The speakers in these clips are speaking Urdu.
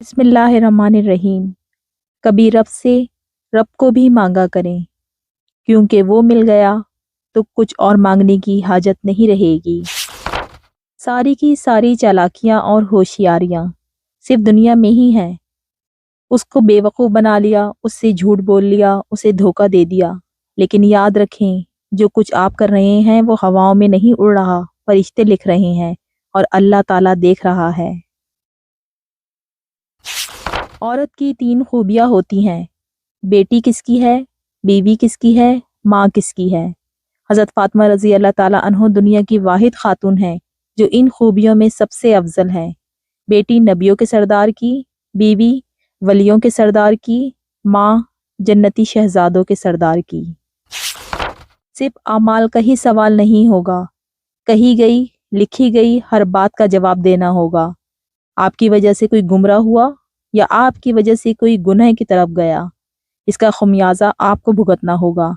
بسم اللہ الرحمن الرحیم۔ کبھی رب سے رب کو بھی مانگا کریں، کیونکہ وہ مل گیا تو کچھ اور مانگنے کی حاجت نہیں رہے گی۔ ساری کی ساری چالاکیاں اور ہوشیاریاں صرف دنیا میں ہی ہیں۔ اس کو بے وقوف بنا لیا، اس سے جھوٹ بول لیا، اسے دھوکہ دے دیا۔ لیکن یاد رکھیں، جو کچھ آپ کر رہے ہیں وہ ہواؤں میں نہیں اڑ رہا، فرشتے لکھ رہے ہیں اور اللہ تعالیٰ دیکھ رہا ہے۔ عورت کی 3 خوبیاں ہوتی ہیں: بیٹی کس کی ہے، بیوی کس کی ہے، ماں کس کی ہے۔ حضرت فاطمہ رضی اللہ تعالیٰ عنہ دنیا کی واحد خاتون ہیں جو ان خوبیوں میں سب سے افضل ہیں۔ بیٹی نبیوں کے سردار کی، بیوی ولیوں کے سردار کی، ماں جنتی شہزادوں کے سردار کی۔ صرف اعمال کا ہی سوال نہیں ہوگا، کہی گئی لکھی گئی ہر بات کا جواب دینا ہوگا۔ آپ کی وجہ سے کوئی گمراہ ہوا یا آپ کی وجہ سے کوئی گناہ کی طرف گیا، اس کا خمیازہ آپ کو بھگتنا ہوگا۔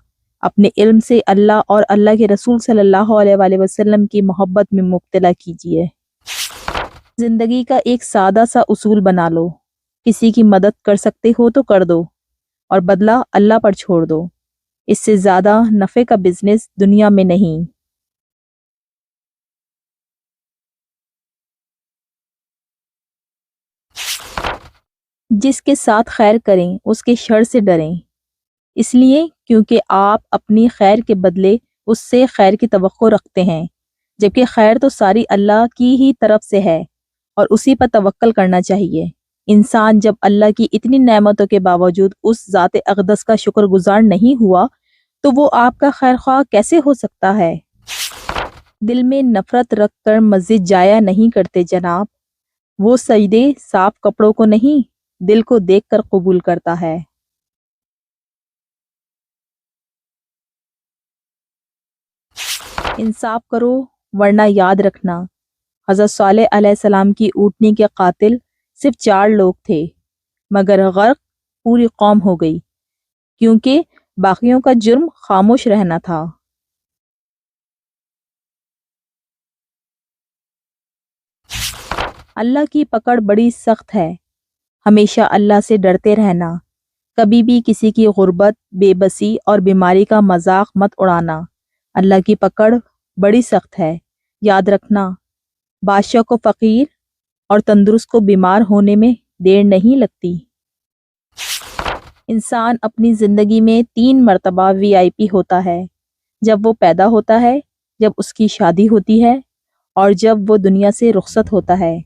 اپنے علم سے اللہ اور اللہ کے رسول صلی اللہ علیہ وآلہ وسلم کی محبت میں مبتلا کیجیے۔ زندگی کا ایک سادہ سا اصول بنا لو: کسی کی مدد کر سکتے ہو تو کر دو، اور بدلہ اللہ پر چھوڑ دو۔ اس سے زیادہ نفع کا بزنس دنیا میں نہیں۔ جس کے ساتھ خیر کریں اس کے شر سے ڈریں، اس لیے کیونکہ آپ اپنی خیر کے بدلے اس سے خیر کی توقع رکھتے ہیں، جبکہ خیر تو ساری اللہ کی ہی طرف سے ہے اور اسی پر توکل کرنا چاہیے۔ انسان جب اللہ کی اتنی نعمتوں کے باوجود اس ذات اقدس کا شکر گزار نہیں ہوا تو وہ آپ کا خیر خواہ کیسے ہو سکتا ہے؟ دل میں نفرت رکھ کر مسجد جایا نہیں کرتے جناب، وہ سجدے صاف کپڑوں کو نہیں دل کو دیکھ کر قبول کرتا ہے۔ انصاف کرو ورنہ یاد رکھنا، حضرت صالح علیہ السلام کی اونٹنی کے قاتل صرف 4 لوگ تھے، مگر غرق پوری قوم ہو گئی کیونکہ باقیوں کا جرم خاموش رہنا تھا۔ اللہ کی پکڑ بڑی سخت ہے، ہمیشہ اللہ سے ڈرتے رہنا، کبھی بھی کسی کی غربت، بے بسی اور بیماری کا مذاق مت اڑانا۔ اللہ کی پکڑ بڑی سخت ہے، یاد رکھنا، بادشاہ کو فقیر اور تندرست کو بیمار ہونے میں دیر نہیں لگتی۔ انسان اپنی زندگی میں 3 مرتبہ VIP ہوتا ہے: جب وہ پیدا ہوتا ہے، جب اس کی شادی ہوتی ہے اور جب وہ دنیا سے رخصت ہوتا ہے۔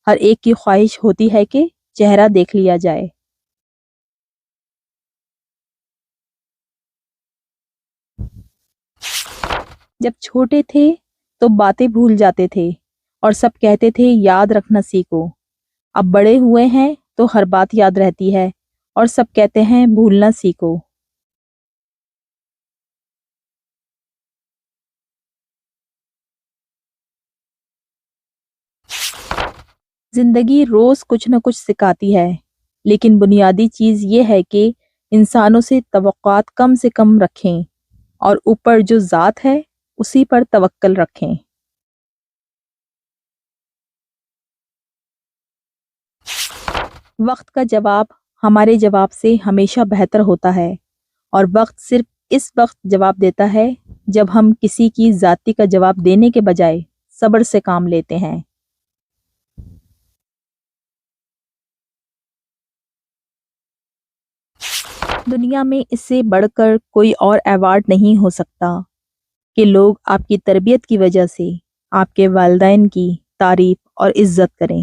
ہر ایک کی خواہش ہوتی ہے کہ چہرہ دیکھ لیا جائے۔ جب چھوٹے تھے تو باتیں بھول جاتے تھے اور سب کہتے تھے یاد رکھنا سیکھو۔ اب بڑے ہوئے ہیں تو ہر بات یاد رہتی ہے اور سب کہتے ہیں بھولنا سیکھو۔ زندگی روز کچھ نہ کچھ سکھاتی ہے، لیکن بنیادی چیز یہ ہے کہ انسانوں سے توقعات کم سے کم رکھیں اور اوپر جو ذات ہے اسی پر توکل رکھیں۔ وقت کا جواب ہمارے جواب سے ہمیشہ بہتر ہوتا ہے، اور وقت صرف اس وقت جواب دیتا ہے جب ہم کسی کی ذاتی کا جواب دینے کے بجائے صبر سے کام لیتے ہیں۔ دنیا میں اس سے بڑھ کر کوئی اور ایوارڈ نہیں ہو سکتا کہ لوگ آپ کی تربیت کی وجہ سے آپ کے والدین کی تعریف اور عزت کریں۔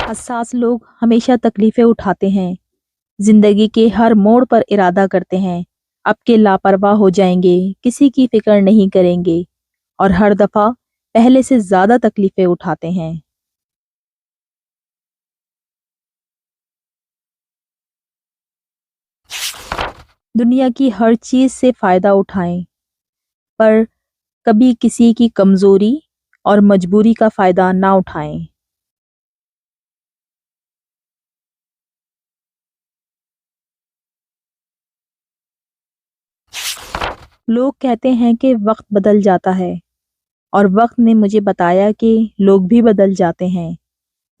حساس لوگ ہمیشہ تکلیفیں اٹھاتے ہیں، زندگی کے ہر موڑ پر ارادہ کرتے ہیں اب کے لاپرواہ ہو جائیں گے، کسی کی فکر نہیں کریں گے، اور ہر دفعہ پہلے سے زیادہ تکلیفیں اٹھاتے ہیں۔ دنیا کی ہر چیز سے فائدہ اٹھائیں، پر کبھی کسی کی کمزوری اور مجبوری کا فائدہ نہ اٹھائیں۔ لوگ کہتے ہیں کہ وقت بدل جاتا ہے، اور وقت نے مجھے بتایا کہ لوگ بھی بدل جاتے ہیں۔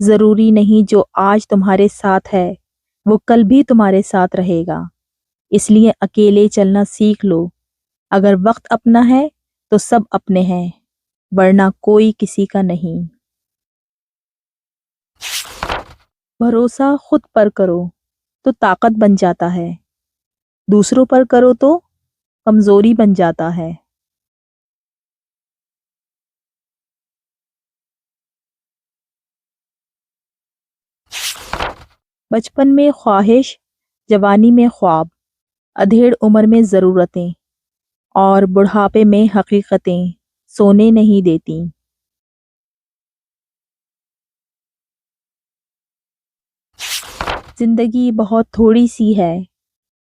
ضروری نہیں جو آج تمہارے ساتھ ہے وہ کل بھی تمہارے ساتھ رہے گا، اس لیے اکیلے چلنا سیکھ لو۔ اگر وقت اپنا ہے تو سب اپنے ہیں، ورنہ کوئی کسی کا نہیں۔ بھروسہ خود پر کرو تو طاقت بن جاتا ہے، دوسروں پر کرو تو کمزوری بن جاتا ہے۔ بچپن میں خواہش، جوانی میں خواب، ادھیڑ عمر میں ضرورتیں، اور بڑھاپے میں حقیقتیں سونے نہیں دیتی۔ زندگی بہت تھوڑی سی ہے،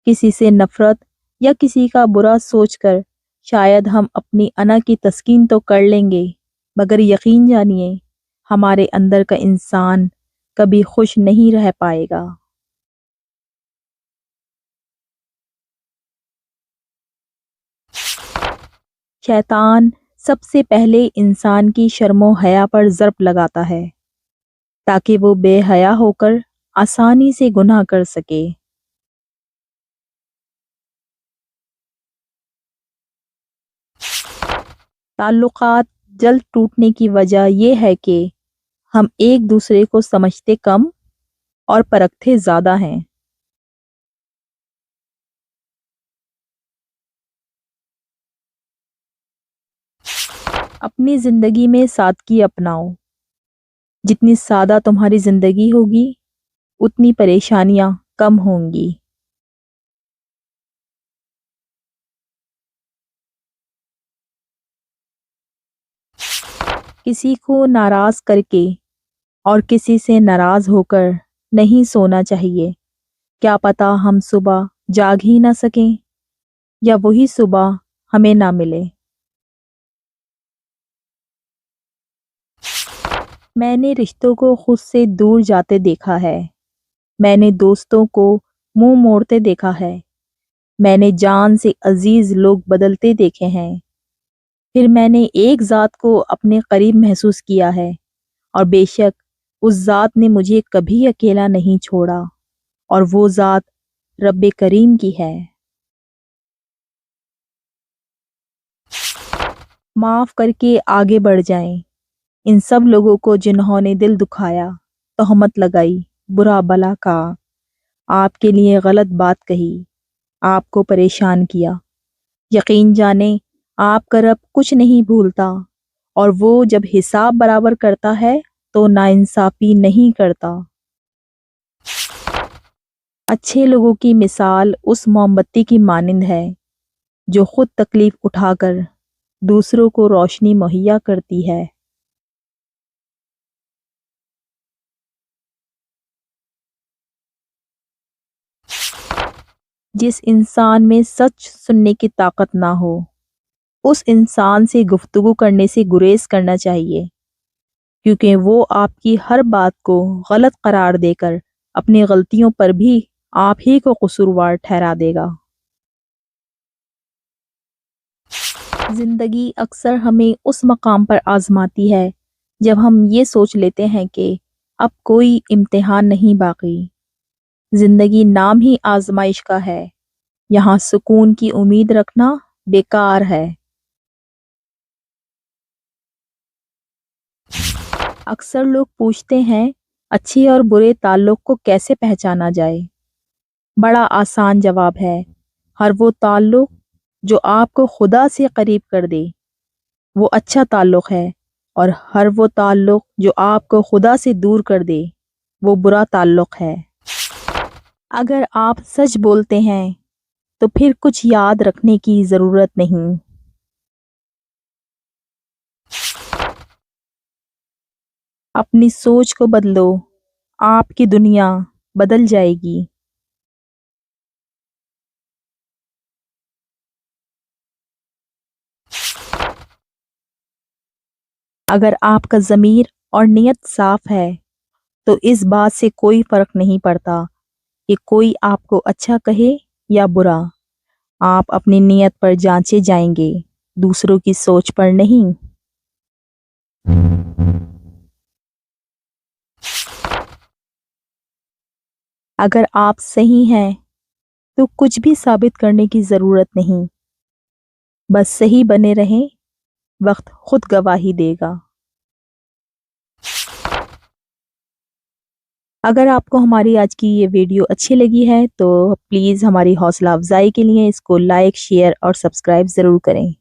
کسی سے نفرت یا کسی کا برا سوچ کر شاید ہم اپنی انا کی تسکین تو کر لیں گے، مگر یقین جانیے ہمارے اندر کا انسان کبھی خوش نہیں رہ پائے گا۔ شیطان سب سے پہلے انسان کی شرم و حیا پر ضرب لگاتا ہے تاکہ وہ بے حیا ہو کر آسانی سے گناہ کر سکے۔ تعلقات جلد ٹوٹنے کی وجہ یہ ہے کہ ہم ایک دوسرے کو سمجھتے کم اور پرکھتے زیادہ ہیں۔ اپنی زندگی میں سادگی اپناؤ، جتنی سادہ تمہاری زندگی ہوگی اتنی پریشانیاں کم ہوں گی۔ کسی کو ناراض کر کے اور کسی سے ناراض ہو کر نہیں سونا چاہیے، کیا پتہ ہم صبح جاگ ہی نہ سکیں یا وہی صبح ہمیں نہ ملے۔ میں نے رشتوں کو خود سے دور جاتے دیکھا ہے، میں نے دوستوں کو منہ موڑتے دیکھا ہے، میں نے جان سے عزیز لوگ بدلتے دیکھے ہیں، پھر میں نے ایک ذات کو اپنے قریب محسوس کیا ہے، اور بے شک اس ذات نے مجھے کبھی اکیلا نہیں چھوڑا، اور وہ ذات رب کریم کی ہے۔ معاف کر کے آگے بڑھ جائیں ان سب لوگوں کو جنہوں نے دل دکھایا، تہمت لگائی، برا بلا کہا، آپ کے لیے غلط بات کہی، آپ کو پریشان کیا۔ یقین جانیں آپ کا رب کچھ نہیں بھولتا، اور وہ جب حساب برابر کرتا ہے تو ناانصافی نہیں کرتا۔ اچھے لوگوں کی مثال اس موم بتی کی مانند ہے جو خود تکلیف اٹھا کر دوسروں کو روشنی مہیا کرتی ہے۔ جس انسان میں سچ سننے کی طاقت نہ ہو اس انسان سے گفتگو کرنے سے گریز کرنا چاہیے، کیونکہ وہ آپ کی ہر بات کو غلط قرار دے کر اپنی غلطیوں پر بھی آپ ہی کو قصوروار ٹھہرا دے گا۔ زندگی اکثر ہمیں اس مقام پر آزماتی ہے جب ہم یہ سوچ لیتے ہیں کہ اب کوئی امتحان نہیں باقی۔ زندگی نام ہی آزمائش کا ہے، یہاں سکون کی امید رکھنا بیکار ہے۔ اکثر لوگ پوچھتے ہیں اچھے اور برے تعلق کو کیسے پہچانا جائے؟ بڑا آسان جواب ہے، ہر وہ تعلق جو آپ کو خدا سے قریب کر دے وہ اچھا تعلق ہے، اور ہر وہ تعلق جو آپ کو خدا سے دور کر دے وہ برا تعلق ہے۔ اگر آپ سچ بولتے ہیں تو پھر کچھ یاد رکھنے کی ضرورت نہیں۔ اپنی سوچ کو بدلو، آپ کی دنیا بدل جائے گی۔ اگر آپ کا ضمیر اور نیت صاف ہے تو اس بات سے کوئی فرق نہیں پڑتا کہ کوئی آپ کو اچھا کہے یا برا، آپ اپنی نیت پر جانچے جائیں گے، دوسروں کی سوچ پر نہیں۔ اگر آپ صحیح ہیں تو کچھ بھی ثابت کرنے کی ضرورت نہیں، بس صحیح بنے رہیں، وقت خود گواہی دے گا۔ اگر آپ کو ہماری آج کی یہ ویڈیو اچھی لگی ہے تو پلیز ہماری حوصلہ افزائی کے لیے اس کو لائک، شیئر اور سبسکرائب ضرور کریں۔